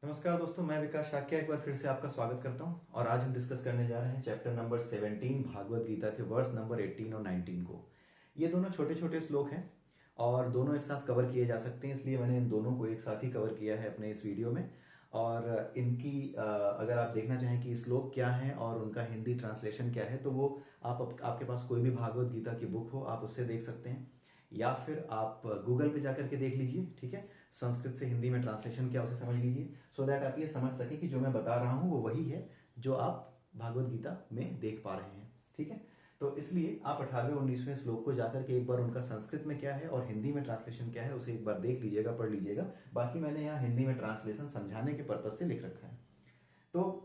नमस्कार दोस्तों, मैं विकास शाक्य एक बार फिर से आपका स्वागत करता हूं। और आज हम डिस्कस करने जा रहे हैं चैप्टर नंबर 17 भागवत गीता के वर्स नंबर 18 और 19 को। ये दोनों छोटे छोटे श्लोक हैं और दोनों एक साथ कवर किए जा सकते हैं, इसलिए मैंने इन दोनों को एक साथ ही कवर किया है अपने इस वीडियो में। और इनकी अगर आप देखना चाहें कि श्लोक क्या हैं और उनका हिंदी ट्रांसलेशन क्या है, तो वो आपके पास कोई भी भागवत गीता की बुक हो, आप उससे देख सकते हैं, या फिर आप गूगल पे जाकर के देख लीजिए। ठीक है, संस्कृत से हिंदी में ट्रांसलेशन क्या उसे समझ लीजिए, सो दैट आप ये समझ सके कि जो मैं बता रहा हूँ वो वही है जो आप भागवत गीता में देख पा रहे हैं। ठीक है, तो इसलिए आप 18वें 19वें श्लोक को जाकर के एक बार उनका संस्कृत में क्या है और हिंदी में ट्रांसलेशन क्या है उसे एक बार देख लीजिएगा, पढ़ लीजिएगा। बाकी मैंने यहाँ हिंदी में ट्रांसलेशन समझाने के पर्पज से लिख रखा है। तो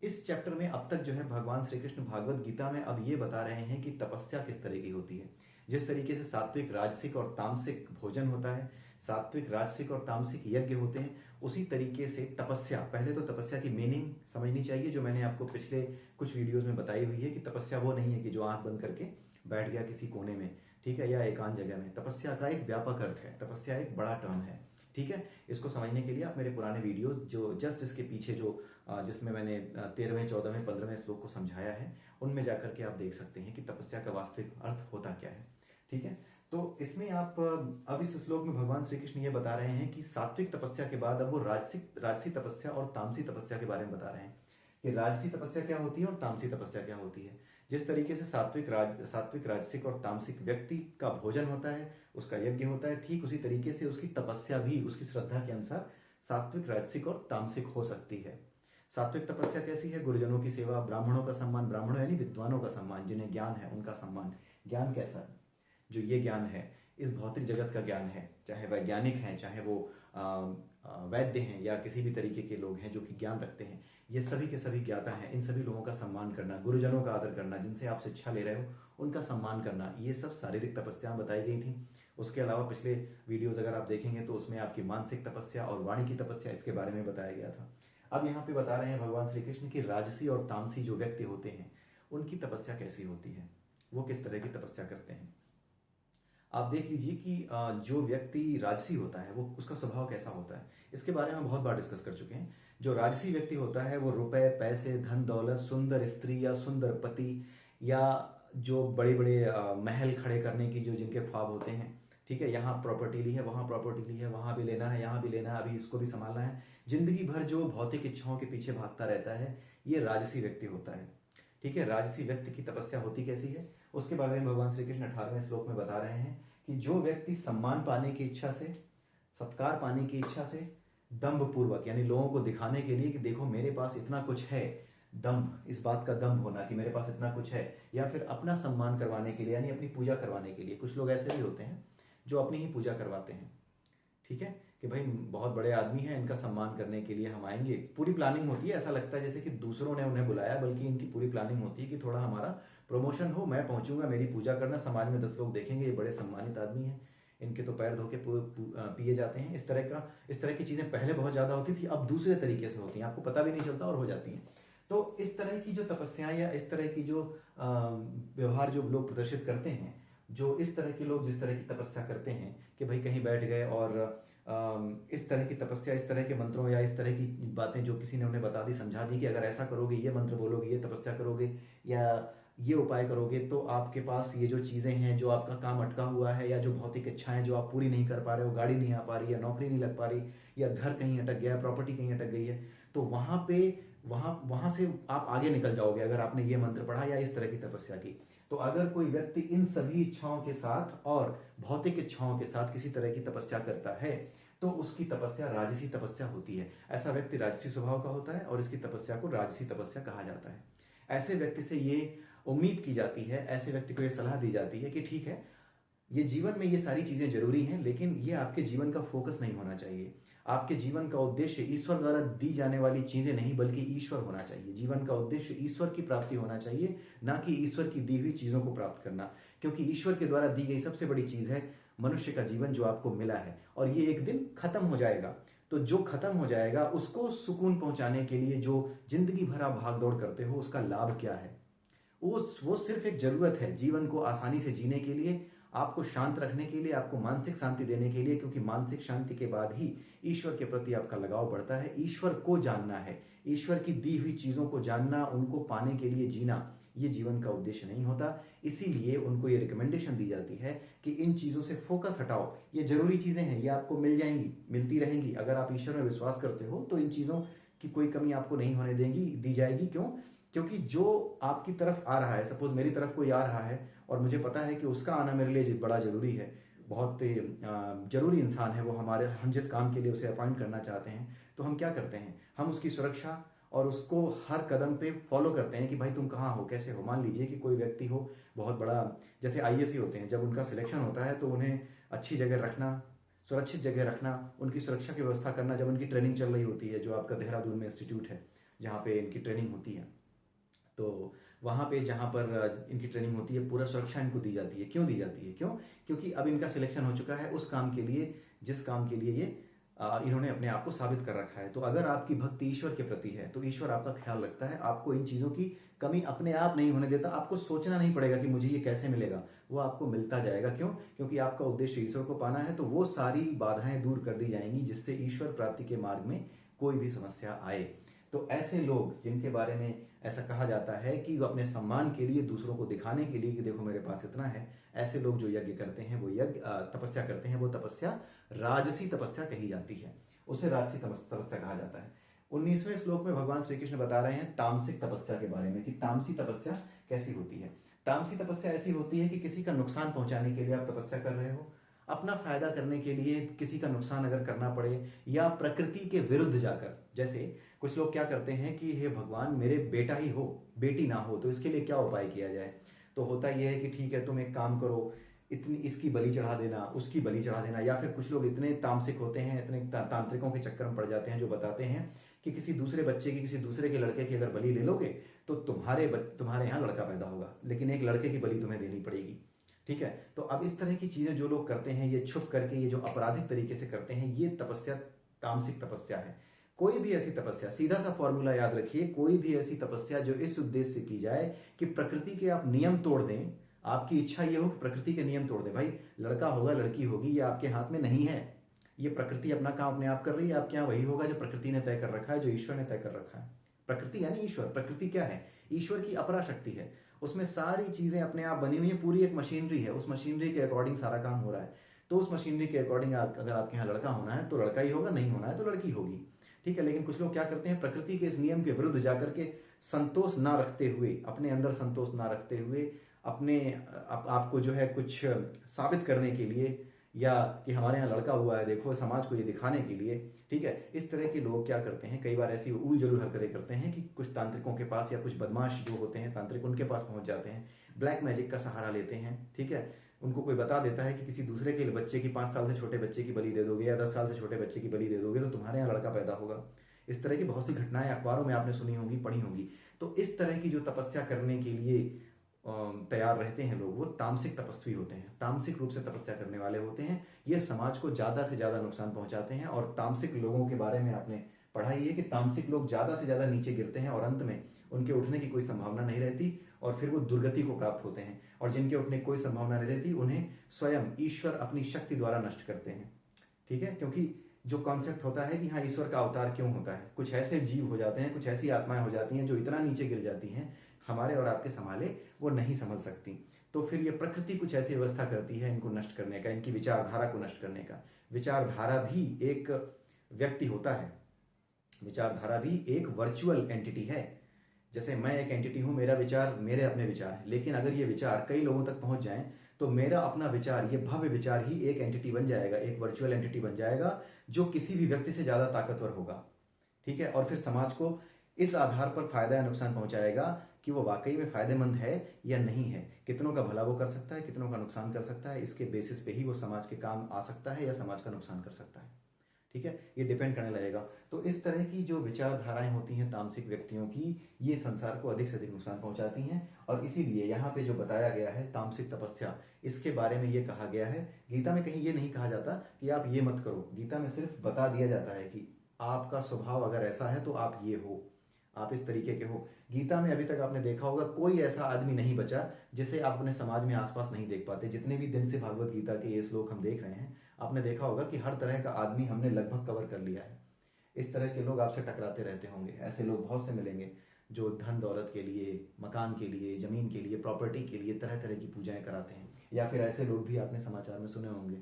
इस चैप्टर में अब तक जो है भगवान श्री कृष्ण भागवत गीता में अब ये बता रहे हैं कि तपस्या किस तरह की होती है। जिस तरीके से सात्विक, राजसिक और तामसिक भोजन होता है, सात्विक, राजसिक और तामसिक यज्ञ होते हैं, उसी तरीके से तपस्या, पहले तो तपस्या की मीनिंग समझनी चाहिए, जो मैंने आपको पिछले कुछ वीडियोस में बताई हुई है कि तपस्या वो नहीं है कि जो आंख बंद करके बैठ गया किसी कोने में, ठीक है, या एकांत जगह में। तपस्या का एक व्यापक अर्थ है, तपस्या एक बड़ा टर्म है। ठीक है, इसको समझने के लिए आप मेरे पुराने वीडियो जो जस्ट इसके पीछे जो जिसमें मैंने 13वें, 14वें, 15वें श्लोक को समझाया है, उनमें जाकर के आप देख सकते हैं कि तपस्या का वास्तविक अर्थ होता क्या है। ठीक है, तो इसमें आप अब इस श्लोक में भगवान श्री कृष्ण ये बता रहे हैं कि सात्विक तपस्या के बाद अब वो राजसी तपस्या और तामसी तपस्या के बारे में बता रहे हैं कि राजसी तपस्या क्या होती है और तामसी तपस्या क्या होती है। जिस तरीके से सात्विक, राजसिक और तामसिक व्यक्ति का भोजन होता है, उसका यज्ञ होता है, ठीक उसी तरीके से उसकी तपस्या भी उसकी श्रद्धा के अनुसार सात्विक, राजसिक और तामसिक हो सकती है। सात्विक तपस्या कैसी है? गुरुजनों की सेवा, ब्राह्मणों का सम्मान, ब्राह्मणों यानी विद्वानों का सम्मान, जिन्हें ज्ञान है उनका सम्मान। ज्ञान कैसा? जो ये ज्ञान है इस भौतिक जगत का ज्ञान है, चाहे वैज्ञानिक हैं, चाहे वो वैद्य हैं या किसी भी तरीके के लोग हैं जो कि ज्ञान रखते हैं, ये सभी के सभी ज्ञाता हैं। इन सभी लोगों का सम्मान करना, गुरुजनों का आदर करना, जिनसे आप शिक्षा ले रहे हो उनका सम्मान करना, ये सब शारीरिक तपस्या बताई गई थी। उसके अलावा पिछले वीडियोज अगर आप देखेंगे तो उसमें आपकी मानसिक तपस्या और वाणी की तपस्या इसके बारे में बताया गया था। अब यहाँ पे बता रहे हैं भगवान श्री कृष्ण की राजसी और तामसी जो व्यक्ति होते हैं उनकी तपस्या कैसी होती है, वो किस तरह की तपस्या करते हैं। आप देख लीजिए कि जो व्यक्ति राजसी होता है वो उसका स्वभाव कैसा होता है, इसके बारे में बहुत बार डिस्कस कर चुके हैं। जो राजसी व्यक्ति होता है वो रुपए, पैसे, धन दौलत, सुंदर स्त्री या सुंदर पति, या जो बड़े बड़े महल खड़े करने की जो जिनके ख्वाब होते हैं, ठीक है, यहाँ प्रॉपर्टी ली है, वहाँ प्रॉपर्टी ली है, वहाँ भी लेना है, यहाँ भी लेना है, अभी इसको भी संभालना है, जिंदगी भर जो भौतिक इच्छाओं के पीछे भागता रहता है, ये राजसी व्यक्ति होता है। ठीक है, राजसी व्यक्ति की तपस्या होती कैसी है उसके बारे में भगवान श्री कृष्ण 18वें श्लोक में बता रहे हैं कि जो व्यक्ति सम्मान पाने की इच्छा से, सत्कार पाने की इच्छा से, दंभ पूर्वक यानी लोगों को दिखाने के लिए कि देखो मेरे पास इतना कुछ है, दंभ, इस बात का दंभ होना कि मेरे पास इतना कुछ है, या फिर अपना सम्मान करवाने के लिए यानी अपनी पूजा करवाने के लिए। कुछ लोग ऐसे भी होते हैं जो अपनी ही पूजा करवाते हैं, ठीक है, कि भाई बहुत बड़े आदमी हैं, इनका सम्मान करने के लिए हम आएंगे। पूरी प्लानिंग होती है, ऐसा लगता है जैसे कि दूसरों ने उन्हें बुलाया, बल्कि इनकी पूरी प्लानिंग होती है कि थोड़ा हमारा प्रमोशन हो, मैं पहुंचूंगा, मेरी पूजा करना, समाज में 10 लोग देखेंगे ये बड़े सम्मानित आदमी हैं, इनके तो पैर धो के पिए जाते हैं। इस तरह की चीजें पहले बहुत ज्यादा होती थी, अब दूसरे तरीके से होती हैं, आपको पता भी नहीं चलता और हो जाती हैं। तो इस तरह की जो तपस्याएं या इस तरह की जो व्यवहार जो लोग प्रदर्शित करते हैं, जो इस तरह के लोग जिस तरह की तपस्या करते हैं कि भाई कहीं बैठ गए और इस तरह की तपस्या, इस तरह के मंत्रों या इस तरह की बातें जो किसी ने उन्हें बता दी, समझा दी कि अगर ऐसा करोगे, ये मंत्र बोलोगे, ये तपस्या करोगे या ये उपाय करोगे तो आपके पास ये जो चीज़ें हैं, जो आपका काम अटका हुआ है या जो भौतिक इच्छाएं जो आप पूरी नहीं कर पा रहे हो, गाड़ी नहीं आ पा रही, या नौकरी नहीं लग पा रही, या घर कहीं अटक गया, प्रॉपर्टी कहीं अटक गई है, तो वहां से आप आगे निकल जाओगे अगर आपने ये मंत्र पढ़ा या इस तरह की तपस्या की। तो अगर कोई व्यक्ति इन सभी इच्छाओं के साथ और भौतिक इच्छाओं के साथ किसी तरह की तपस्या करता है तो उसकी तपस्या राजसी तपस्या होती है। ऐसा व्यक्ति राजसी स्वभाव का होता है और इसकी तपस्या को राजसी तपस्या कहा जाता है। ऐसे व्यक्ति से ये उम्मीद की जाती है, ऐसे व्यक्ति को ये सलाह दी जाती है कि ठीक है, ये जीवन में ये सारी चीजें जरूरी हैं, लेकिन ये आपके जीवन का फोकस नहीं होना चाहिए। आपके जीवन का उद्देश्य ईश्वर द्वारा दी जाने वाली चीजें नहीं, बल्कि ईश्वर होना चाहिए। जीवन का उद्देश्य ईश्वर की प्राप्ति होना चाहिए, ना कि ईश्वर की दी हुई चीजों को प्राप्त करना, क्योंकि ईश्वर के द्वारा दी गई सबसे बड़ी चीज है मनुष्य का जीवन जो आपको मिला है, और ये एक दिन खत्म हो जाएगा। तो जो खत्म हो जाएगा उसको सुकून पहुंचाने के लिए जो जिंदगी भर आप भाग दौड़ करते हो, उसका लाभ क्या है? वो सिर्फ एक जरूरत है जीवन को आसानी से जीने के लिए, आपको शांत रखने के लिए, आपको मानसिक शांति देने के लिए, क्योंकि मानसिक शांति के बाद ही ईश्वर के प्रति आपका लगाव बढ़ता है। ईश्वर को जानना है, ईश्वर की दी हुई चीज़ों को जानना, उनको पाने के लिए जीना, ये जीवन का उद्देश्य नहीं होता। इसीलिए उनको ये रिकमेंडेशन दी जाती है कि इन चीज़ों से फोकस हटाओ। ये जरूरी चीज़ें हैं, ये आपको मिल जाएंगी, मिलती रहेंगी। अगर आप ईश्वर में विश्वास करते हो तो इन चीज़ों की कोई कमी आपको नहीं होने देंगी, दी जाएगी। क्यों? क्योंकि जो आपकी तरफ आ रहा है, सपोज मेरी तरफ कोई आ रहा है और मुझे पता है कि उसका आना मेरे लिए बड़ा जरूरी है, बहुत जरूरी इंसान है वो, हम जिस काम के लिए उसे अपॉइंट करना चाहते हैं, तो हम क्या करते हैं, हम उसकी सुरक्षा और उसको हर कदम पे फॉलो करते हैं कि भाई तुम कहाँ हो, कैसे हो। मान लीजिए कि कोई व्यक्ति हो बहुत बड़ा, जैसे आईएएस होते हैं, जब उनका सिलेक्शन होता है तो उन्हें अच्छी जगह रखना, सुरक्षित जगह रखना, उनकी सुरक्षा की व्यवस्था करना। जब उनकी ट्रेनिंग चल रही होती है, जो आपका देहरादून में इंस्टीट्यूट है जहाँ पे इनकी ट्रेनिंग होती है, तो वहाँ पे जहाँ पर इनकी ट्रेनिंग होती है पूरा सुरक्षा इनको दी जाती है। क्यों दी जाती है? क्यों? क्योंकि अब इनका सिलेक्शन हो चुका है उस काम के लिए जिस काम के लिए ये इन्होंने अपने आप को साबित कर रखा है। तो अगर आपकी भक्ति ईश्वर के प्रति है तो ईश्वर आपका ख्याल रखता है, आपको इन चीज़ों की कमी अपने आप नहीं होने देता। आपको सोचना नहीं पड़ेगा कि मुझे ये कैसे मिलेगा, वो आपको मिलता जाएगा। क्यों? क्योंकि आपका उद्देश्य ईश्वर को पाना है। तो वो सारी बाधाएं दूर कर दी जाएंगी जिससे ईश्वर प्राप्ति के मार्ग में कोई भी समस्या आए। तो ऐसे लोग जिनके बारे में ऐसा कहा जाता है कि वो अपने सम्मान के लिए, दूसरों को दिखाने के लिए कि देखो मेरे पास इतना है, ऐसे लोग जो यज्ञ करते हैं, वो यज्ञ तपस्या करते हैं, वो तपस्या राजसी तपस्या कही जाती है, उसे राजसी तपस्या कहा जाता है। 19वें श्लोक में भगवान श्री कृष्ण बता रहे हैं तामसिक तपस्या के बारे में कि तामसी तपस्या कैसी होती है। तामसी तपस्या ऐसी होती है कि किसी का नुकसान पहुंचाने के लिए आप तपस्या कर रहे हो, अपना फायदा करने के लिए किसी का नुकसान अगर करना पड़े, या प्रकृति के विरुद्ध जाकर। जैसे कुछ लोग क्या करते हैं कि हे भगवान मेरे बेटा ही हो, बेटी ना हो, तो इसके लिए क्या उपाय किया जाए। तो होता यह है कि ठीक है तुम एक काम करो, इतनी इसकी बलि चढ़ा देना, उसकी बलि चढ़ा देना। या फिर कुछ लोग इतने तामसिक होते हैं, इतने तांत्रिकों के चक्कर में पड़ जाते हैं जो बताते हैं कि किसी दूसरे बच्चे की, किसी दूसरे के लड़के की अगर बलि ले लोगे तो तुम्हारे यहाँ लड़का पैदा होगा, लेकिन एक लड़के की बलि तुम्हें देनी पड़ेगी। ठीक है? तो अब इस तरह की चीजें जो लोग करते हैं, ये छुप करके, ये जो आपराधिक तरीके से करते हैं, ये तपस्या तामसिक तपस्या है। कोई भी ऐसी तपस्या, सीधा सा फॉर्मूला याद रखिए, कोई भी ऐसी तपस्या जो इस उद्देश्य से की जाए कि प्रकृति के आप नियम तोड़ दें, आपकी इच्छा ये हो कि प्रकृति के नियम तोड़ दें। भाई लड़का होगा लड़की होगी, ये आपके हाथ में नहीं है, ये प्रकृति अपना काम अपने आप कर रही है। आपके यहाँ वही होगा जो प्रकृति ने तय कर रखा है, जो ईश्वर ने तय कर रखा है। प्रकृति यानी ईश्वर। प्रकृति क्या है? ईश्वर की अपरा शक्ति है, उसमें सारी चीजें अपने आप बनी हुई है, पूरी एक मशीनरी है, उस मशीनरी के अकॉर्डिंग सारा काम हो रहा है। तो उस मशीनरी के अकॉर्डिंग अगर आपके यहाँ लड़का होना है तो लड़का ही होगा, नहीं होना है तो लड़की होगी। ठीक है? लेकिन कुछ लोग क्या करते हैं, प्रकृति के इस नियम के विरुद्ध जाकर के संतोष ना रखते हुए, अपने अंदर संतोष ना रखते हुए, अपने आपको जो है कुछ साबित करने के लिए, या कि हमारे यहाँ लड़का हुआ है देखो, समाज को ये दिखाने के लिए। ठीक है? इस तरह के लोग क्या करते हैं, कई बार ऐसी उल जलूल हरकतें करते हैं कि कुछ तांत्रिकों के पास, या कुछ बदमाश जो होते हैं तांत्रिक, उनके पास पहुंच जाते हैं, ब्लैक मैजिक का सहारा लेते हैं। ठीक है? उनको कोई बता देता है कि किसी दूसरे के बच्चे की, 5 साल से छोटे बच्चे की बलि दे दोगे, या 10 साल से छोटे बच्चे की बलि दे दोगे तो तुम्हारे यहाँ लड़का पैदा होगा। इस तरह की बहुत सी घटनाएं अखबारों में आपने सुनी होगी, पढ़ी होगी। तो इस तरह की जो तपस्या करने के लिए तैयार रहते हैं लोग, वो तामसिक तपस्वी होते हैं, तामसिक रूप से तपस्या करने वाले होते हैं। ये समाज को ज्यादा से ज्यादा नुकसान पहुंचाते हैं। और तामसिक लोगों के बारे में आपने पढ़ा ही है कि तामसिक लोग ज्यादा से ज्यादा नीचे गिरते हैं और अंत में उनके उठने की कोई संभावना नहीं रहती, और फिर वो दुर्गति को प्राप्त होते हैं। और जिनके उठने की कोई संभावना नहीं रहती, उन्हें स्वयं ईश्वर अपनी शक्ति द्वारा नष्ट करते हैं। ठीक है? क्योंकि जो कॉन्सेप्ट होता है कि हाँ ईश्वर का अवतार क्यों होता है, कुछ ऐसे जीव हो जाते हैं, कुछ ऐसी आत्माएं हो जाती हैं जो इतना नीचे गिर जाती हैं, हमारे और आपके संभाले वो नहीं संभल सकती। तो फिर ये प्रकृति कुछ ऐसी व्यवस्था करती है इनको नष्ट करने का, इनकी विचारधारा को नष्ट करने का। विचारधारा भी एक व्यक्ति होता है, विचारधारा भी एक वर्चुअल एंटिटी है। जैसे मैं एक एंटिटी हूं, मेरा विचार, मेरे अपने विचार हैं, लेकिन अगर ये विचार कई लोगों तक पहुंच जाएं तो मेरा अपना विचार, ये भव्य विचार ही एक एंटिटी बन जाएगा, एक वर्चुअल एंटिटी बन जाएगा जो किसी भी व्यक्ति से ज्यादा ताकतवर होगा। ठीक है? और फिर समाज को इस आधार पर फायदा या नुकसान पहुंचाएगा कि वो वाकई में फायदेमंद है या नहीं है, कितनों का भला वो कर सकता है, कितनों का नुकसान कर सकता है, इसके बेसिस पे ही वो समाज के काम आ सकता है या समाज का नुकसान कर सकता है। ठीक है? ये डिपेंड करने लगेगा। तो इस तरह की जो विचारधाराएं होती हैं तामसिक व्यक्तियों की, ये संसार को अधिक से अधिक नुकसान पहुंचाती हैं। और इसीलिए यहाँ पे जो बताया गया है तामसिक तपस्या, इसके बारे में ये कहा गया है, गीता में कहीं ये नहीं कहा जाता कि आप ये मत करो। गीता में सिर्फ बता दिया जाता है कि आपका स्वभाव अगर ऐसा है तो आप ये हो, आप इस तरीके के हो। गीता में अभी तक आपने देखा होगा कोई ऐसा आदमी नहीं बचा जिसे आप अपने समाज में आसपास नहीं देख पाते। जितने भी दिन से भागवत गीता के ये श्लोक हम देख रहे हैं, आपने देखा होगा कि हर तरह का आदमी हमने लगभग कवर कर लिया है। इस तरह के लोग आपसे टकराते रहते होंगे, ऐसे लोग बहुत से मिलेंगे जो धन दौलत के लिए, मकान के लिए, ज़मीन के लिए, प्रॉपर्टी के लिए तरह तरह की पूजाएं कराते हैं। या फिर ऐसे लोग भी आपने समाचार में सुने होंगे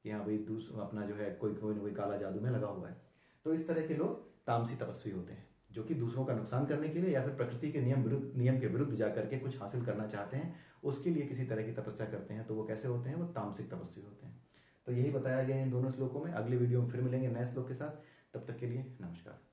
कि हाँ भाई अपना जो है कोई कोई न कोई काला जादू में लगा हुआ है। तो इस तरह के लोग तामसी तपस्वी होते हैं, जो कि दूसरों का नुकसान करने के लिए या फिर प्रकृति के नियम के विरुद्ध जा करके कुछ हासिल करना चाहते हैं, उसके लिए किसी तरह की तपस्या करते हैं। तो वो कैसे होते हैं? वो तामसिक तपस्वी होते हैं। तो यही बताया गया है इन दोनों श्लोकों में। अगले वीडियो में फिर मिलेंगे नए श्लोक के साथ। तब तक के लिए नमस्कार।